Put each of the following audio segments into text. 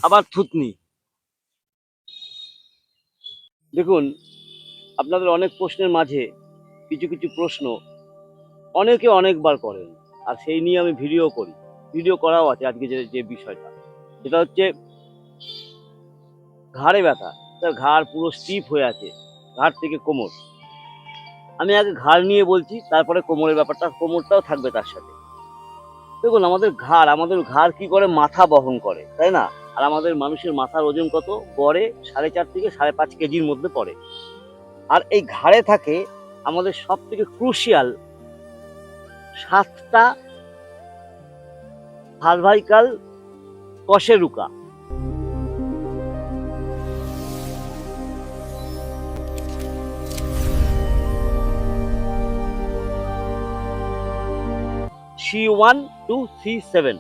আবার থুতনি। দেখুন, আপনাদের অনেক প্রশ্নের মাঝে কিছু কিছু প্রশ্ন অনেকে অনেকবার করেন, আর সেই নিয়ে আমি ভিডিও করি, ভিডিও করাও আছে। আজকে যে বিষয়টা, সেটা হচ্ছে ঘাড়ে ব্যথা। তার ঘাড় পুরো স্টিফ হয়ে আছে, ঘাড় থেকে কোমর। আমি আগে ঘাড় নিয়ে বলছি, তারপরে কোমরের ব্যাপারটা, কোমরটাও থাকবে তার সাথে। দেখুন, আমাদের ঘাড় কি করে? মাথা বহন করে, তাই না? আর আমাদের মানুষের মাথার ওজন কত? গড়ে 4.5 থেকে 5.5 কেজির মধ্যে পড়ে। আর এই ঘাড়ে থাকে আমাদের সব থেকে ক্রুশিয়াল 7টা সার্ভাইকাল কশেরুকা। C1 to C7.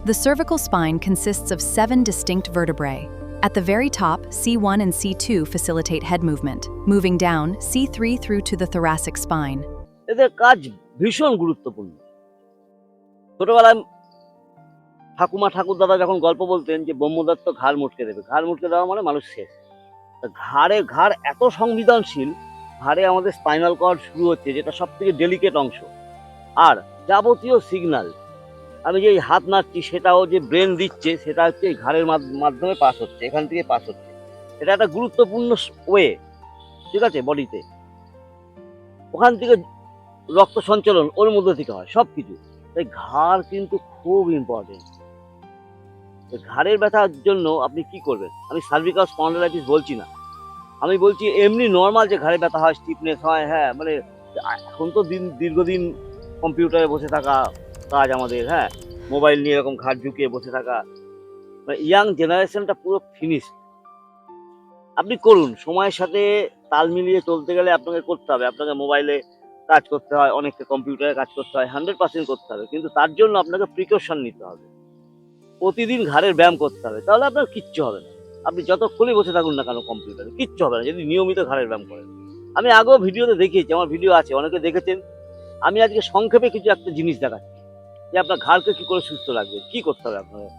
The cervical spine consists of 7 distinct vertebrae. At the very top, C1 and C2 facilitate head movement. Moving down, C3 through to the thoracic spine. এদের কাজ ভীষণ গুরুত্বপূর্ণ। ছোটবেলায় ঠাকুমা ঠাকুরদাদা যখন গল্প বলতেন যে ব্রহ্মদত্ত ঘাড় মুটকে দেবে, ঘাড় মুটকে দেওয়া মানে মানুষ শেষ। ঘাড় এত সংবেদনশীল, ঘাড়ে আমাদের স্পাইনাল কর্ড শুরু হচ্ছে, যেটা সব থেকে ডেলিকেট অংশ। আর যাবতীয় সিগন্যাল, আমি যে হাত নাড়ছি সেটাও যে ব্রেন দিচ্ছে, সেটা হচ্ছে এই ঘাড়ের মাধ্যমে পাস হচ্ছে, এখান থেকে পাস হচ্ছে। এটা একটা গুরুত্বপূর্ণ ওয়ে, ঠিক আছে, বডিতে। ওখান থেকে রক্ত সঞ্চালন ওর মধ্যে থেকে হয় সব কিছু। তাই ঘাড় কিন্তু খুব ইম্পর্টেন্ট। ঘাড়ের ব্যথার জন্য আপনি কি করবেন? আমি সার্ভিকাল স্পন্ডাইলাইটিস বলছি না, আমি বলছি এমনি নর্মাল যে ঘাড়ে ব্যথা হয়, স্টিফনেস হয়, হ্যাঁ, মানে এখন তো দীর্ঘদিন কম্পিউটারে বসে থাকা কাজ আমাদের, হ্যাঁ, মোবাইল নিয়ে এরকম ঘাড় ঝুঁকিয়ে বসে থাকা, মানে ইয়াং জেনারেশনটা পুরো ফিনিশ। আপনি করুন, সময়ের সাথে তাল মিলিয়ে চলতে গেলে আপনাকে করতে হবে। আপনাকে মোবাইলে কাজ করতে হয়, অনেককে কম্পিউটারে কাজ করতে হয়, 100% করতে হবে, কিন্তু তার জন্য আপনাকে প্রিকশন নিতে হবে। প্রতিদিন ঘাড়ের ব্যায়াম করতে হবে, তাহলে আপনার কিচ্ছু হবে না। আপনি যতক্ষণই বসে থাকুন না কেন কম্পিউটারে, কিচ্ছু হবে না যদি নিয়মিত ঘাড়ের ব্যায়াম করেন। আমি আগেও ভিডিওতে দেখিয়েছি, আমার ভিডিও আছে, অনেকে দেখেছেন। আমি আজকে সংক্ষেপে কিছু একটা জিনিস দেখাচ্ছি যে আপনার ঘাড়কে কি করে সুস্থ রাখবে, কি করতে হবে আপনাকে।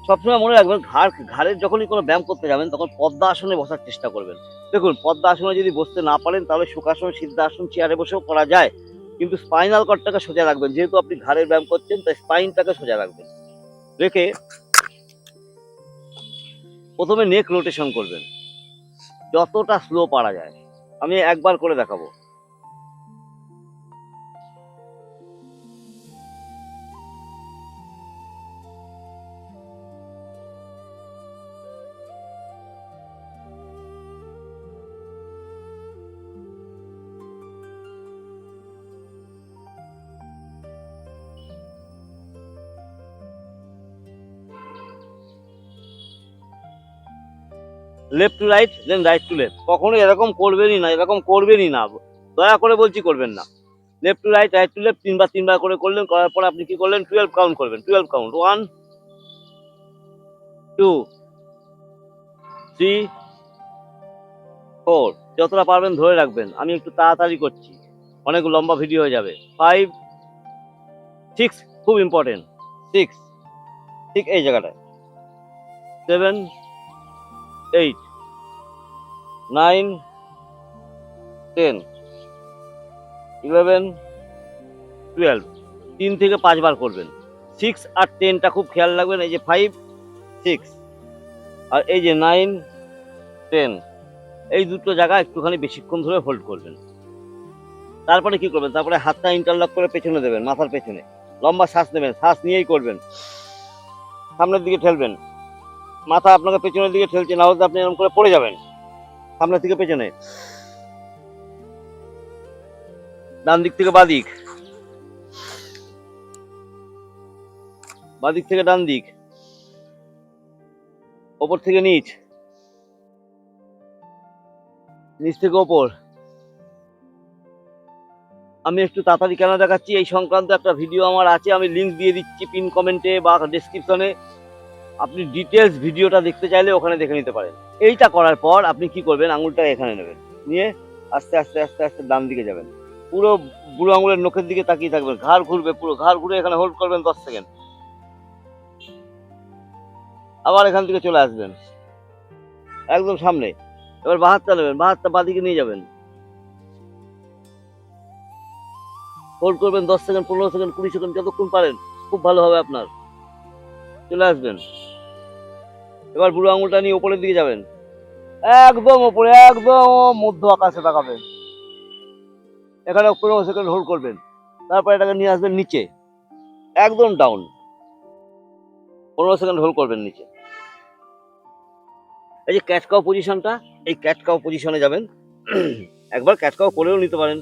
সবসময় মনে রাখবেন, ঘাড়ের যখনই কোনো ব্যায়াম করতে যাবেন তখন পদ্মা আসনে বসার চেষ্টা করবেন। দেখুন, পদ্মা আসনে যদি বসতে না পারেন তাহলে সুখাসন, সিদ্ধাসন, চেয়ারে বসেও করা যায়, কিন্তু স্পাইনাল কর্ডটাকে সোজা রাখবেন। যেহেতু আপনি ঘাড়ের ব্যায়াম করছেন, তাই স্পাইনটাকে সোজা রাখবেন। রেখে প্রথমে নেক রোটেশন করবেন, যতটা স্লো পারা যায়। আমি একবার করে দেখাবো। Left to right, then right to left. কখনো এরকম করবেনই না, এরকম করবেনই না, দয়া করে বলছি করবেন না। Left to right, right to left, তিনবার করে করলেন। করার পর আপনি কি করলেন? 12 কাউন্ট করবেন, 12 কাউন্ট। 1 2 3 4, যতটা পারবেন ধরে রাখবেন। আমি একটু তাড়াতাড়ি করছি, অনেক লম্বা ভিডিও হয়ে যাবে। 5 6, খুব ইম্পর্টেন্ট, 6, ঠিক এই জায়গাটায়। 7 8 9 10 11 12, 3 থেকে 5 বার করবেন। 6 আর 10টা খুব খেয়াল রাখবেন। এই যে 5 6 আর এই যে 9 10, এই দুটো জায়গা একটুখানি বেশিক্ষণ ধরে হোল্ড করবেন। তারপরে কি করবেন? তারপরে হাতটা ইন্টারলক করে পেছনে দেবেন, মাথার পেছনে। লম্বা শ্বাস নেবেন, শ্বাস নিয়েই করবেন। সামনের দিকে ঠেলবেন, মাথা আপনাকে পেছনের দিকে ঠেলছে, না হলে আপনি এরকম করে পড়ে যাবেন। সামনের থেকে পেছনে, ডান দিক থেকে বাঁ দিক, বাঁ দিক থেকে ডান দিক, ওপর থেকে নিচ, নিচ থেকে ওপর। আমি একটু তাড়াতাড়ি কেন দেখাচ্ছি, এই সংক্রান্ত একটা ভিডিও আমার আছে, আমি লিঙ্ক দিয়ে দিচ্ছি পিন কমেন্টে বা ডেসক্রিপশনে। আপনি ডিটেলস ভিডিওটা দেখতে চাইলে ওখানে দেখে নিতে পারেন। এইটা করার পর আপনি কি করবেন? আঙুলটা এখানে নেবেন, নিয়ে আস্তে আস্তে আস্তে আস্তে ডান দিকে যাবেন। পুরো বুড়ো আঙুলের নখের দিকে তাকিয়ে থাকবেন, ঘাড় ঘুরবে, পুরো ঘাড় ঘুরে এখানে হোল্ড করবেন 10 সেকেন্ড। আবার এখান থেকে চলে আসবেন একদম সামনে। এবার বাঁ হাতটা নেবেন, বাঁ হাতটা বাঁদিকে নিয়ে যাবেন, হোল্ড করবেন 10 সেকেন্ড, 15 সেকেন্ড, 20 সেকেন্ড, যতক্ষণ পারেন, খুব ভালো হবে আপনার। চলে আসবেন। এবার বুড়ো আঙুলটা নিয়ে উপরের দিকে যাবেন, একদম উপরে, একদম মধ্য আকাশে তাকাবেন। এখানে 15 সেকেন্ড হোল্ড করবেন, তারপর এটাকে নিয়ে আসবেন নিচে, একদম ডাউন। 15 সেকেন্ড হোল্ড করবেন নিচে। এই যে ক্যাট কাউ পজিশনটা, এই ক্যাট কাউ পজিশনে যাবেন। একবার ক্যাট কাউ করেও নিতে পারেন,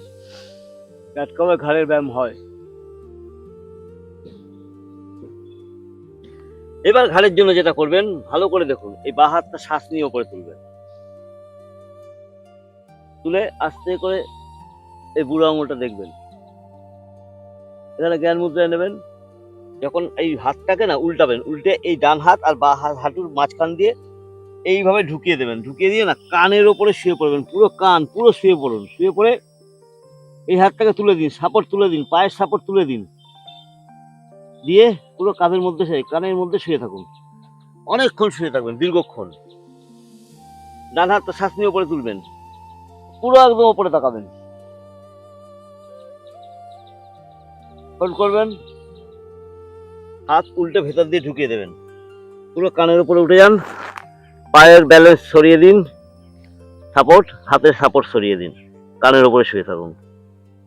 ক্যাট কাউ ঘাড়ের ব্যায়াম হয়। এবার ঘাড়ের জন্য যেটা করবেন, ভালো করে দেখুন, এই বাঁ হাতটা শ্বাস নিয়ে উপরে তুলবেন, তুলে আস্তে করে এই বুড়ো আঙুলটা দেখবেন, এখানে জ্ঞান মুদ্রায় নেবেন। যখন এই হাতটাকে না উল্টাবেন, উল্টে এই ডান হাত আর বাঁ হাত হাঁটুর মাঝখান দিয়ে এইভাবে ঢুকিয়ে দেবেন, ঢুকিয়ে দিয়ে না কানের ওপরে শুয়ে পড়বেন, পুরো কান পুরো শুয়ে পড়ুন, শুয়ে পড়ে এই হাতটাকে তুলে দিন, সাপোর্ট তুলে দিন, পায়ের সাপোর্ট তুলে দিন, দিয়ে পুরো কানের মধ্যে শুয়ে থাকুন, অনেকক্ষণ শুয়ে থাকবেন, দীর্ঘক্ষণ। ডান হাতটা শ্বাস নিয়ে উপরে তুলবেন, পুরো একদম উপরে তাকাবেন, হোল্ড করবেন, হাত উল্টে ভেতর দিয়ে ঢুকিয়ে দেবেন, পুরো কানের উপরে উঠে যান, পায়ের ব্যালেন্স সরিয়ে দিন, সাপোর্ট, হাতের সাপোর্ট সরিয়ে দিন, কানের উপরে শুয়ে থাকুন।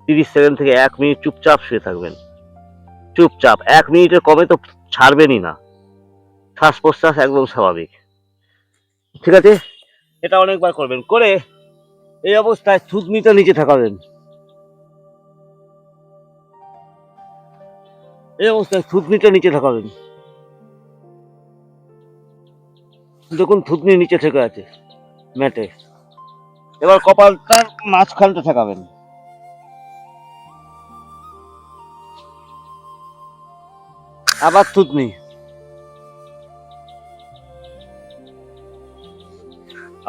30 সেকেন্ড থেকে 1 মিনিট চুপচাপ শুয়ে থাকবেন, চুপচাপ। 1 মিনিটের কমে তো ছাড়বেনই না, শ্বাস প্রশ্বাস একদম স্বাভাবিক। ঠিক আছে, এটা অনেকবার করবেন। করে এই অবস্থায় থুতনিটা নিচে ঠেকাবেন, এই অবস্থায় থুতনিটা নিচে ঠেকাবেন, দেখুন থুতনি নিচে ঠেকে আছে ম্যাটে। এবার কপালটার মাঝখানটা ঠেকাবেন, আবার থুতনি,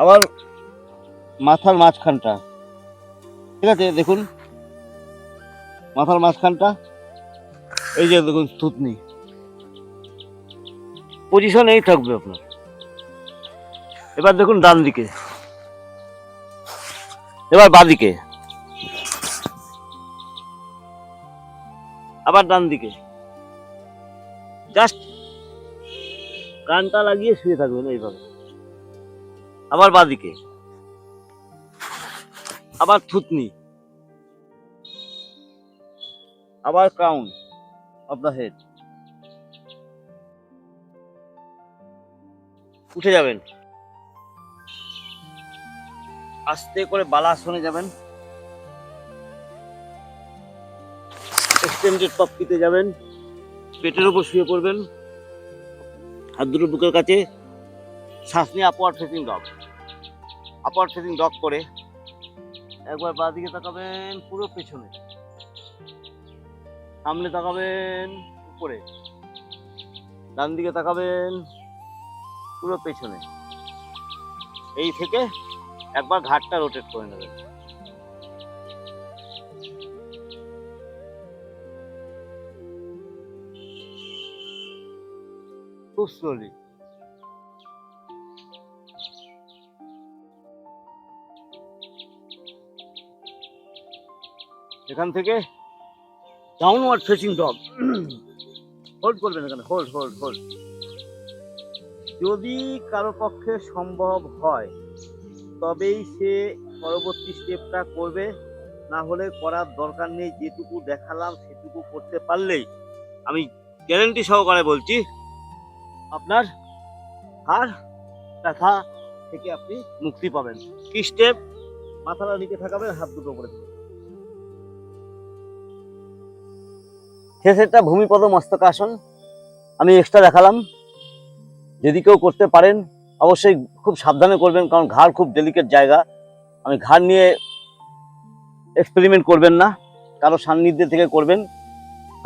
আবার মাথার মাঝখানটা। ঠিক আছে, দেখুন মাথার মাঝখানটা, এই যে দেখুন থুতনি, পজিশন এই থাকবে আপনার। এবার দেখুন ডান দিকে, এবার বাঁ দিকে, আবার ডান দিকে, জাস্ট কানটা লাগিয়ে শুয়ে থাকবেন এইভাবে। আবার বাঁ দিকে, আবার থুতনি, আবার ক্রাউন অফ দ্য হেড। উঠে যাবেন, আস্তে করে বালাসনে যাবেন, এক্সটেন্ডেড পপকিতে যাবেন, পেটের উপর শুয়ে পড়বেন, হাত দুটো বুকের কাছে, শ্বাস নিয়ে upward facing dog, upward facing dog করে একবার বাঁ দিকে তাকাবেন, পুরো পেছনে, সামনে তাকাবেন উপরে, ডান দিকে তাকাবেন পুরো পেছনে। এই থেকে একবার ঘাটটা রোটেট করে নেবেন। খুব স্লোলি। এখান থেকে ডাউনওয়ার্ড ফেসিং ডগ, হোল্ড করবেন এখানে, হোল্ড হোল্ড হোল্ড। যদি কারো পক্ষে সম্ভব হয় তবেই সে পরবর্তী স্টেপটা করবে, না হলে করার দরকার নেই। যেটুকু দেখালাম সেটুকু করতে পারলেই আমি গ্যারান্টি সহকারে বলছি আপনার হাড় ব্যথা থেকে আপনি মুক্তি পাবেন। কি স্টেপ? মাথাটা নিচে থাকাবেন, হাত দুটো উপরে থাকবে, শেষেরটা ভূমিপদ মস্তকাসন আমি এক্সট্রা দেখালাম। যদি কেউ করতে পারেন অবশ্যই খুব সাবধানে করবেন, কারণ ঘাড় খুব ডেলিকেট জায়গা। আমি ঘাড় নিয়ে এক্সপেরিমেন্ট করবেন না, কারো সান্নিধ্যে থেকে করবেন।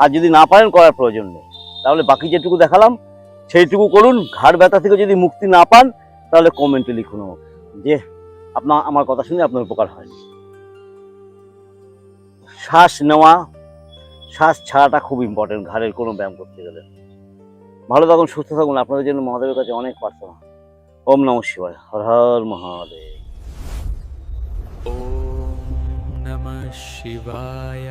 আর যদি না পারেন করার প্রয়োজন নেই, তাহলে বাকি যেটুকু দেখালাম সেইটুকু করুন। ঘাড় ব্যথা থেকে যদি মুক্তি না পান তাহলে কমেন্টে লিখুন যে আমার কথা শুনে আপনার উপকার হয়। শ্বাস নেওয়া, শ্বাস ছাড়াটা খুব ইম্পর্টেন্ট ঘাড়ের কোনো ব্যায়াম করতে গেলে। ভালো থাকুন, সুস্থ থাকুন। আপনাদের জন্য মহাদেবের কাছে অনেক প্রার্থনা। ওম নমঃ শিবায়। হর হর মহাদেব। ॐ नमः शिवाय